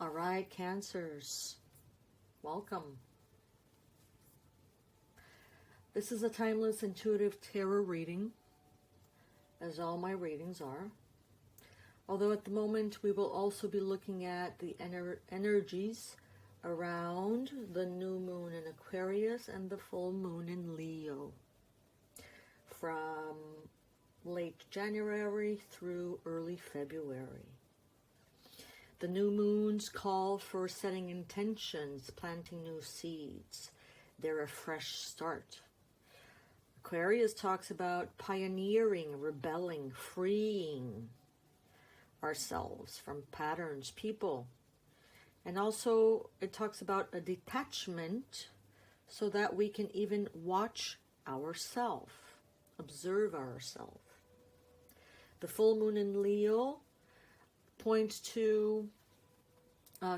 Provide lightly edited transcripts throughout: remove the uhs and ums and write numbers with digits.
All right, Cancers, welcome. This is a timeless intuitive tarot reading, as all my readings are. Although at the moment we will also be looking at the energies around the new moon in Aquarius and the full moon in Leo from late January through early February. The new moons call for setting intentions, planting new seeds. They're a fresh start. Aquarius talks about pioneering, rebelling, freeing ourselves from patterns, people. And also it talks about a detachment so that we can even watch ourselves, observe ourselves. The full moon in Leo points to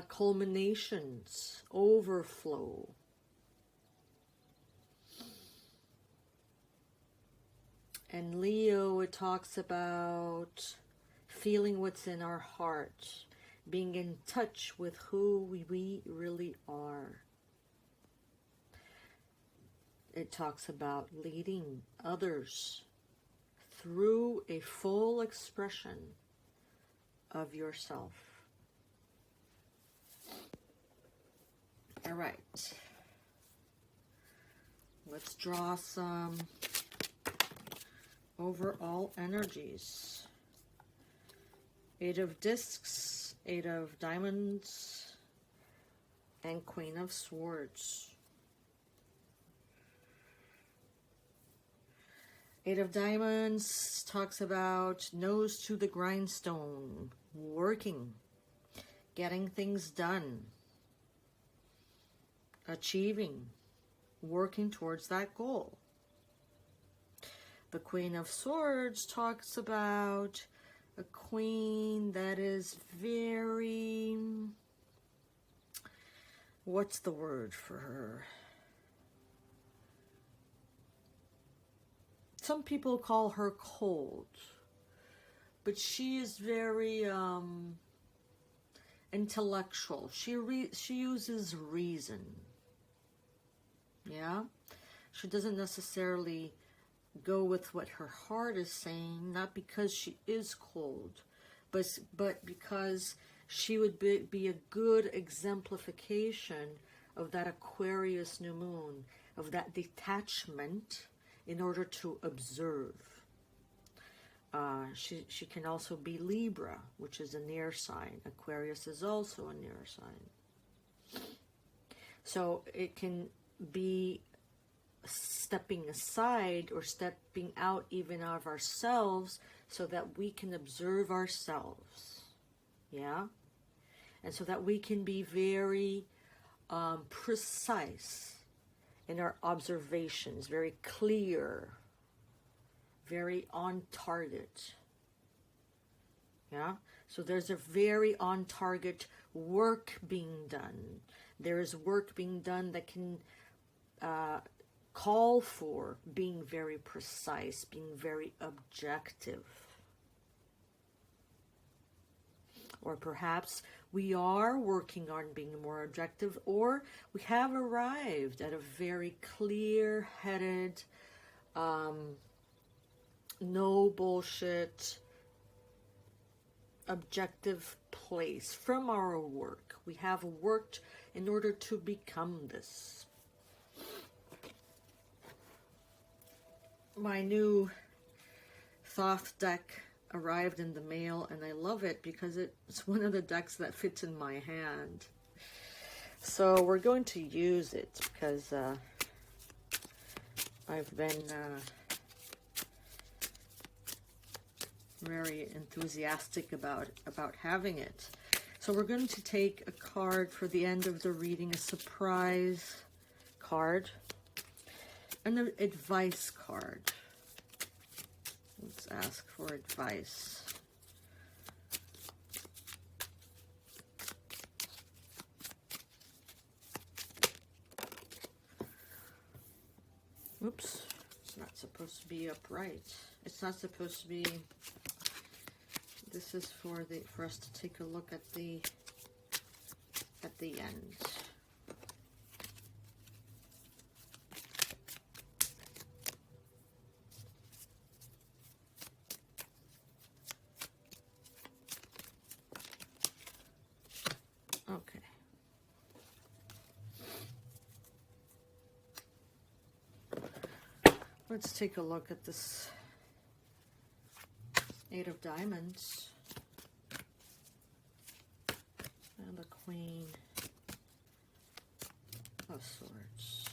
culminations, overflow. And Leo, it talks about feeling what's in our heart, being in touch with who we really are. It talks about leading others through a full expression of yourself. All right. Let's draw some overall energies. 8 of Discs, 8 of Diamonds, and Queen of Swords. 8 of Diamonds talks about nose to the grindstone, working, getting things done, achieving, working towards that goal. The Queen of Swords talks about a queen that is very, what's the word for her? Some people call her cold, but she is very intellectual. She uses reason. Yeah? She doesn't necessarily go with what her heart is saying, not because she is cold, but because she would be a good exemplification of that Aquarius new moon, of that detachment in order to observe. She can also be Libra, which is a near sign. Aquarius is also a near sign. So it can be stepping aside or stepping out even of ourselves so that we can observe ourselves. Yeah? And so that we can be very precise in our observations, very clear, very on target. Yeah? So there's a very on target work being done. There is work being done that can call for being very precise, being very objective. Or perhaps we are working on being more objective, or we have arrived at a very clear-headed, no bullshit, objective place from our work. We have worked in order to become this. My new Thoth deck arrived in the mail, and I love it because it's one of the decks that fits in my hand. So we're going to use it because I've been very enthusiastic about having it. So we're going to take a card for the end of the reading, a surprise card, and an advice card. Let's ask for advice. Oops, it's not supposed to be upright. It's not supposed to be. This is for us to take a look at the at the end. Okay. Let's take a look at this Eight of Diamonds and the Queen of Swords.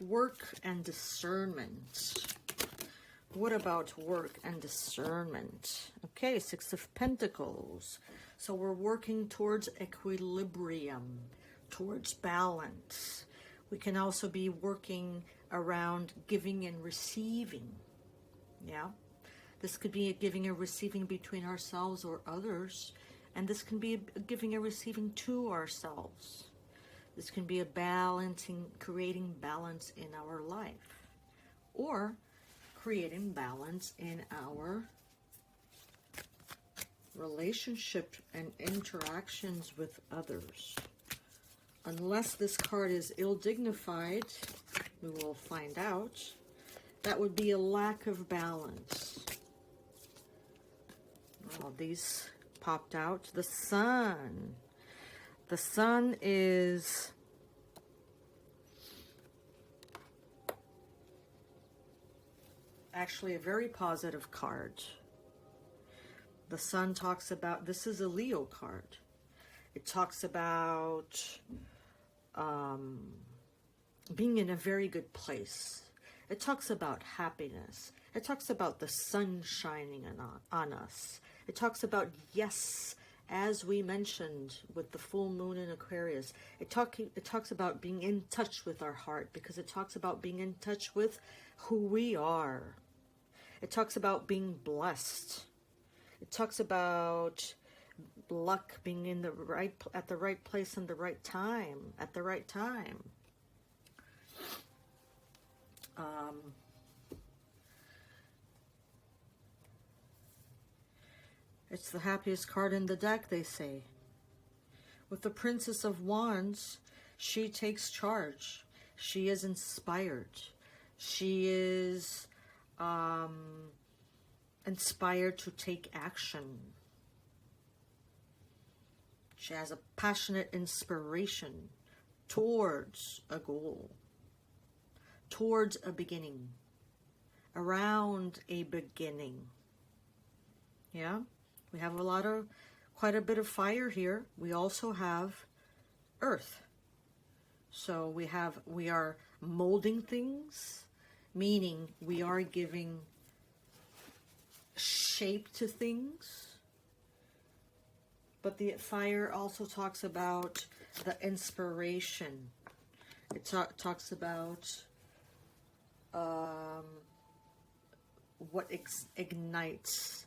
Work and discernment. What about work and discernment? Okay, Six of Pentacles. So we're working towards equilibrium, towards balance. We can also be working around giving and receiving. Yeah. This could be a giving and receiving between ourselves or others. And this can be a giving and receiving to ourselves. This can be a balancing, creating balance in our life. Or creating balance in our relationship and interactions with others. Unless this card is ill-dignified, we will find out. That would be a lack of balance. Oh, these popped out. The Sun. The Sun is actually a very positive card. The Sun talks about, this is a Leo card. It talks about being in a very good place. It talks about happiness. It talks about the sun shining on us. It talks about, yes, as we mentioned with the full moon in Aquarius, it talks about being in touch with our heart, because it talks about being in touch with who we are. It talks about being blessed. It talks about luck, being in at the right place in the right time, at the right time. It's the happiest card in the deck, they say. With the Princess of Wands, she takes charge. She is inspired. She is inspired to take action. She has a passionate inspiration towards a goal, towards a beginning, around a beginning. Yeah, we have quite a bit of fire here. We also have earth. So we are molding things, meaning we are giving shape to things. But the fire also talks about the inspiration. It talks about what ignites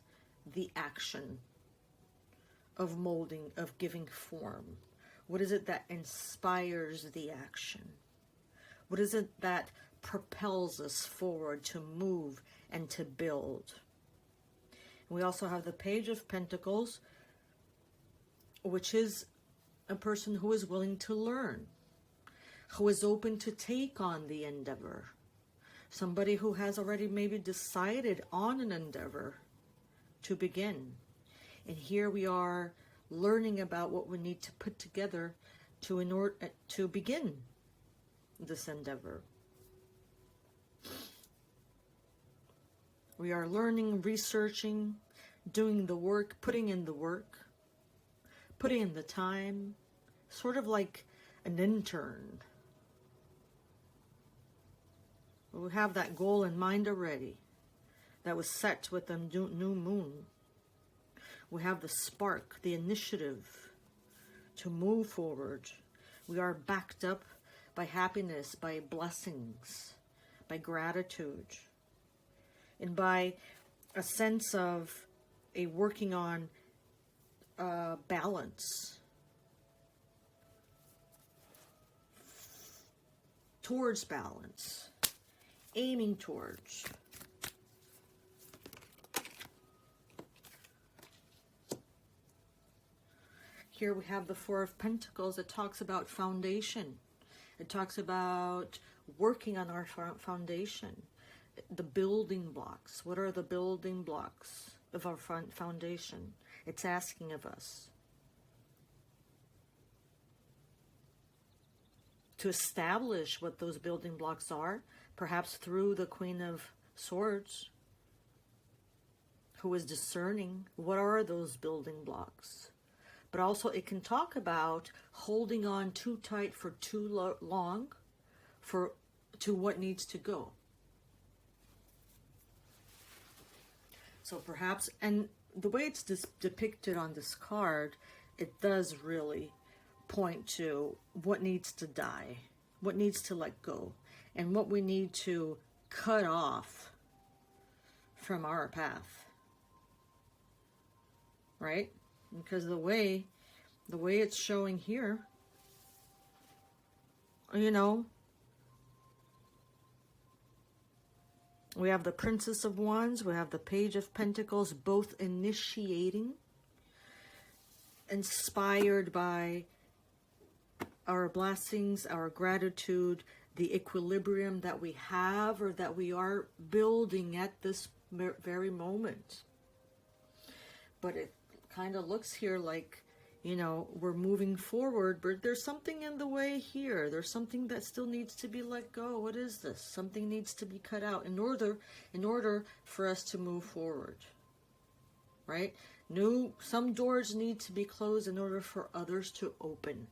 the action of molding, of giving form. What is it that inspires the action? What is it that propels us forward to move and to build? We also have the Page of Pentacles, which is a person who is willing to learn, who is open to take on the endeavor. Somebody who has already maybe decided on an endeavor to begin. And here we are learning about what we need to put together to begin this endeavor. We are learning, researching, doing the work, putting in the work, putting in the time, sort of like an intern. We have that goal in mind already that was set with the new moon. We have the spark, the initiative to move forward. We are backed up by happiness, by blessings, by gratitude, and by a sense of a working on balance towards balance, aiming towards. Here we have the Four of Pentacles. It talks about foundation. It talks about working on our foundation. The building blocks. What are the building blocks of our foundation? It's asking of us to establish what those building blocks are, perhaps through the Queen of Swords, who is discerning what are those building blocks. But also it can talk about holding on too tight for too long to what needs to go. So perhaps, and the way it's depicted on this card, it does really point to what needs to die, what needs to let go, and what we need to cut off from our path. Right? Because the way it's showing here, you know, we have the Princess of Wands, we have the Page of Pentacles, both initiating, inspired by our blessings, our gratitude, the equilibrium that we have or that we are building at this very moment. But it kind of looks here like, you know, we're moving forward, but there's something in the way here. There's something that still needs to be let go. What is this? Something needs to be cut out in order for us to move forward. Right? Some doors need to be closed in order for others to open.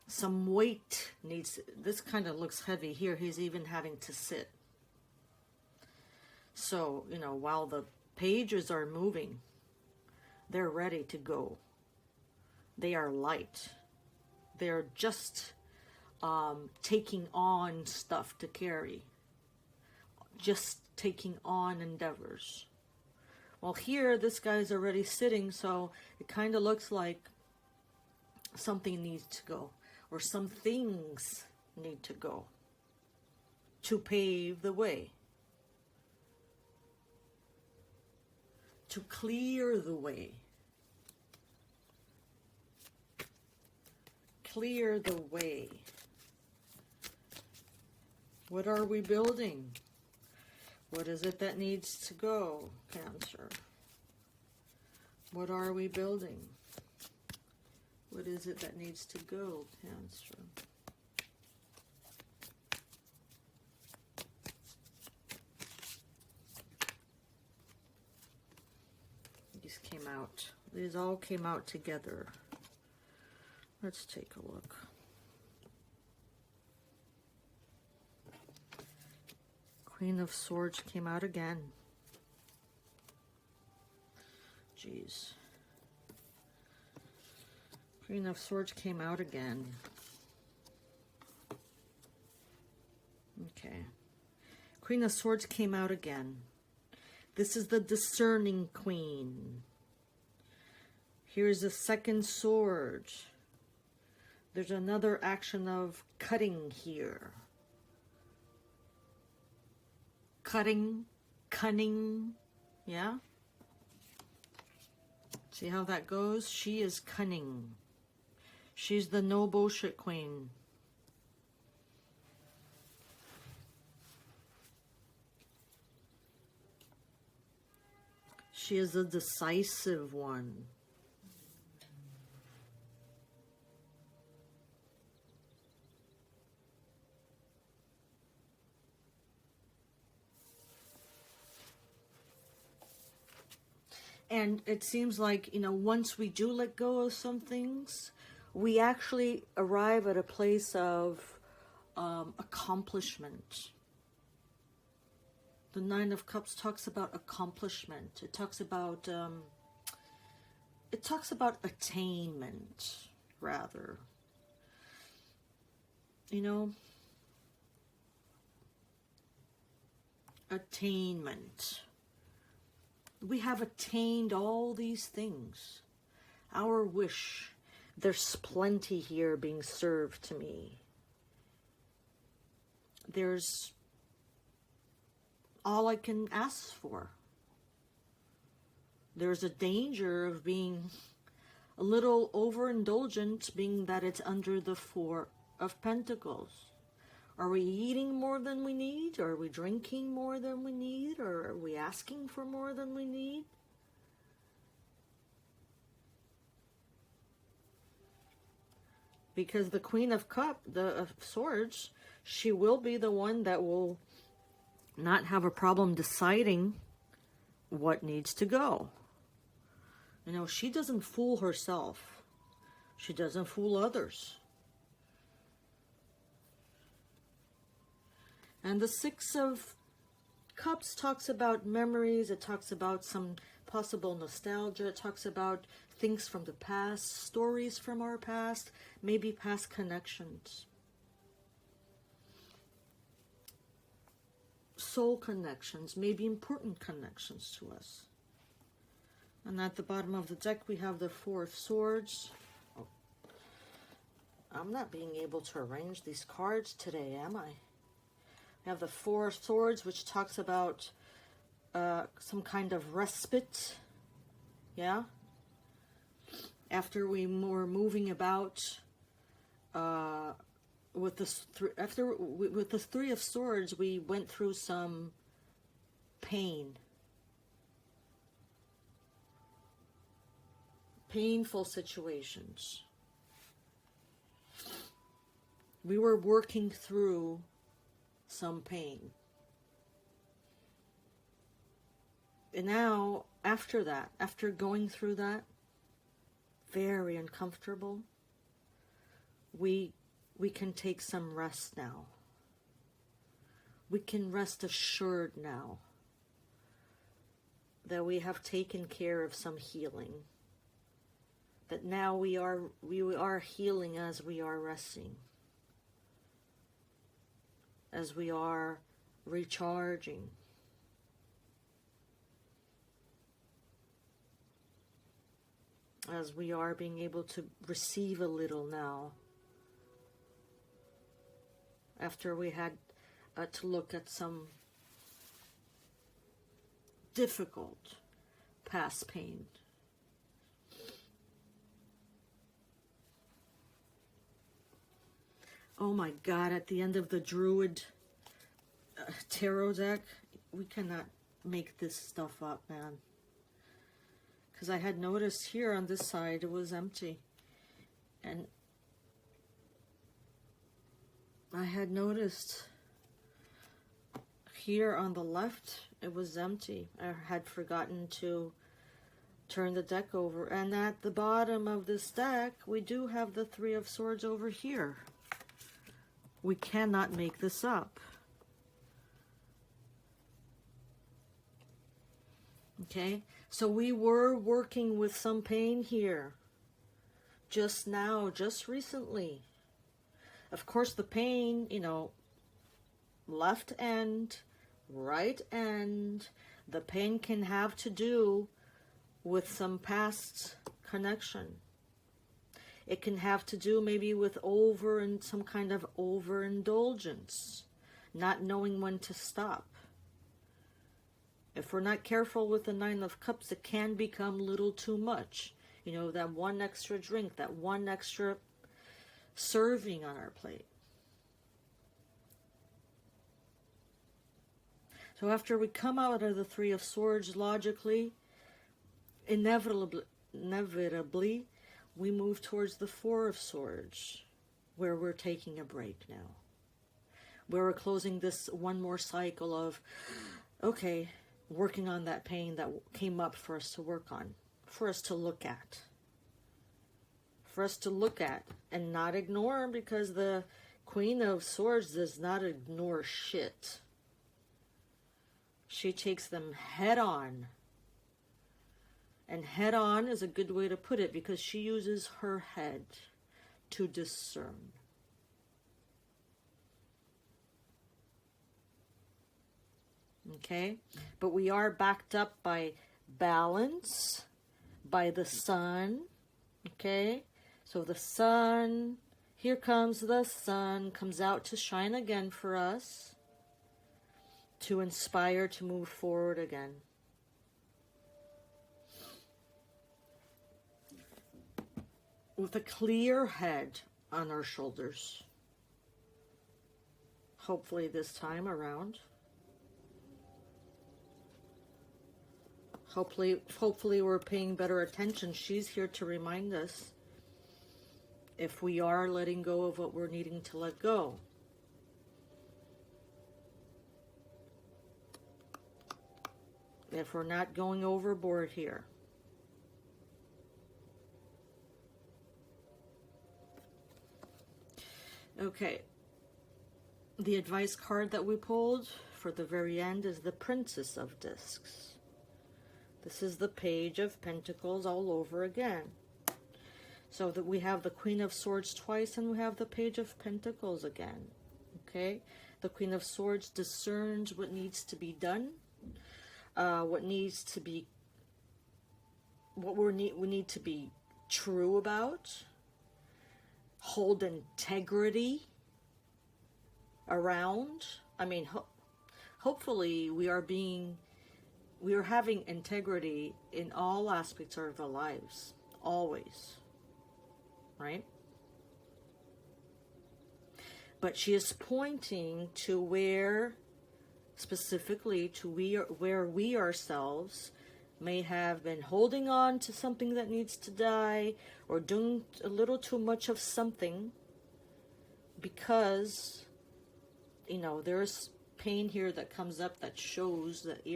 Some weight needs, this kind of looks heavy here. He's even having to sit. So, you know, while the pages are moving, they're ready to go. They are light. They're just taking on stuff to carry. Just taking on endeavors. Well, here, this guy's already sitting, so it kind of looks like something needs to go. Or some things need to go to pave the way. To clear the way. Clear the way. What are we building? What is it that needs to go, Cancer? What are we building? What is it that needs to go, Cancer? These came out. These all came out together. Let's take a look. Queen of Swords came out again. Jeez. Queen of Swords came out again. Okay. Queen of Swords came out again. This is the discerning queen. Here's the second sword. There's another action of cutting here. Cutting, cunning, yeah? See how that goes? She is cunning. She's the no bullshit queen. She is a decisive one. And it seems like, you know, once we do let go of some things, we actually arrive at a place of accomplishment. The Nine of Cups talks about accomplishment. It talks about attainment, rather. You know, attainment. We have attained all these things. Our wish. There's plenty here being served to me. There's all I can ask for. there's a danger of being a little overindulgent, being that it's under the Four of Pentacles. Are we eating more than we need? Are we drinking more than we need? Or are we asking for more than we need? Because the Queen of Swords, she will be the one that will not have a problem deciding what needs to go. You know, she doesn't fool herself. She doesn't fool others. And the Six of Cups talks about memories. It talks about some possible nostalgia. It talks about things from the past, stories from our past, maybe past connections. Soul connections, maybe important connections to us. And at the bottom of the deck, we have the Four of Swords. Oh, I'm not being able to arrange these cards today, am I? We have the Four of Swords, which talks about some kind of respite. Yeah? After we were moving about with the Three of Swords, we went through some pain. Painful situations. We were working through some pain. And now, after that, after going through that, very uncomfortable, we can take some rest now. We can rest assured now that we have taken care of some healing. That now we are healing as we are resting. As we are recharging. As we are being able to receive a little now. After we had to look at some difficult past pain. Oh my God, at the end of the Druid tarot deck, we cannot make this stuff up, man. Because I had noticed here on this side it was empty. And I had noticed here on the left it was empty. I had forgotten to turn the deck over. And at the bottom of this deck, we do have the Three of Swords over here. We cannot make this up. Okay, so we were working with some pain here. Just now, just recently. Of course, the pain, you know, left end, right end, the pain can have to do with some past connection. It can have to do maybe with some kind of overindulgence, not knowing when to stop. If we're not careful with the Nine of Cups, it can become a little too much. You know, that one extra drink, that one extra serving on our plate. So after we come out of the Three of Swords, logically, inevitably, we move towards the Four of Swords, where we're taking a break now. Where we're closing this one more cycle of, okay, working on that pain that came up for us to work on, for us to look at. For us to look at and not ignore, because the Queen of Swords does not ignore shit. She takes them head on. And head on is a good way to put it, because she uses her head to discern. Okay? But we are backed up by balance, by the sun. Okay? So the sun, here comes the sun, comes out to shine again for us, to inspire to move forward again. with a clear head on our shoulders. Hopefully this time around. Hopefully we're paying better attention. She's here to remind us if we are letting go of what we're needing to let go. If we're not going overboard here. Okay. The advice card that we pulled for the very end is the Princess of Discs. This is the Page of Pentacles all over again. So that we have the Queen of Swords twice and we have the Page of Pentacles again. Okay? The Queen of Swords discerns what needs to be done, what we need to be true about, hold integrity around. I mean, hopefully we are having integrity in all aspects of our lives, always, right? But she is pointing to where, specifically to where we ourselves may have been holding on to something that needs to die, or doing a little too much of something, because, you know, there's pain here that comes up that shows that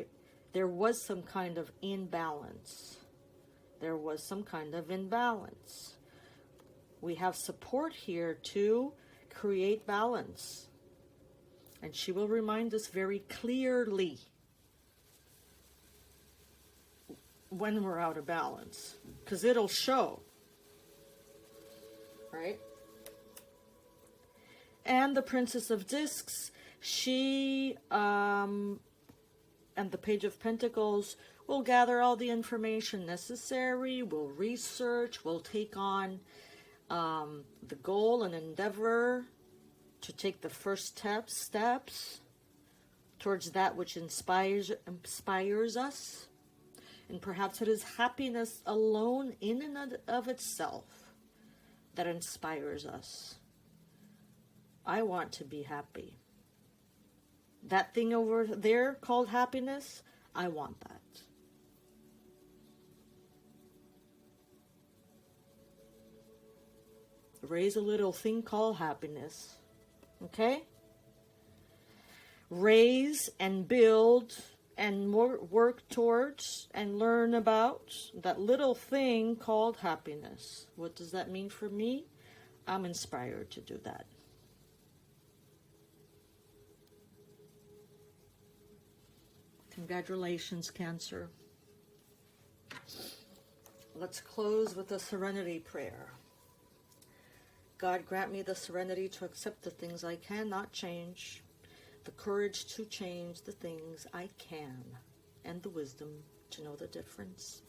there was some kind of imbalance. There was some kind of imbalance. We have support here to create balance. And she will remind us very clearly when we're out of balance, because it'll show, right? And the Princess of Discs, she and the Page of Pentacles will gather all the information necessary, will research, will take on the goal and endeavor to take the first steps towards that which inspires us. And perhaps it is happiness alone in and of itself that inspires us. I want to be happy. That thing over there called happiness, I want that. Raise a little thing called happiness. Okay? Raise and build and work towards and learn about that little thing called happiness. What does that mean for me? I'm inspired to do that. Congratulations, Cancer. Let's close with a serenity prayer. God, grant me the serenity to accept the things I cannot change, the courage to change the things I can, and the wisdom to know the difference.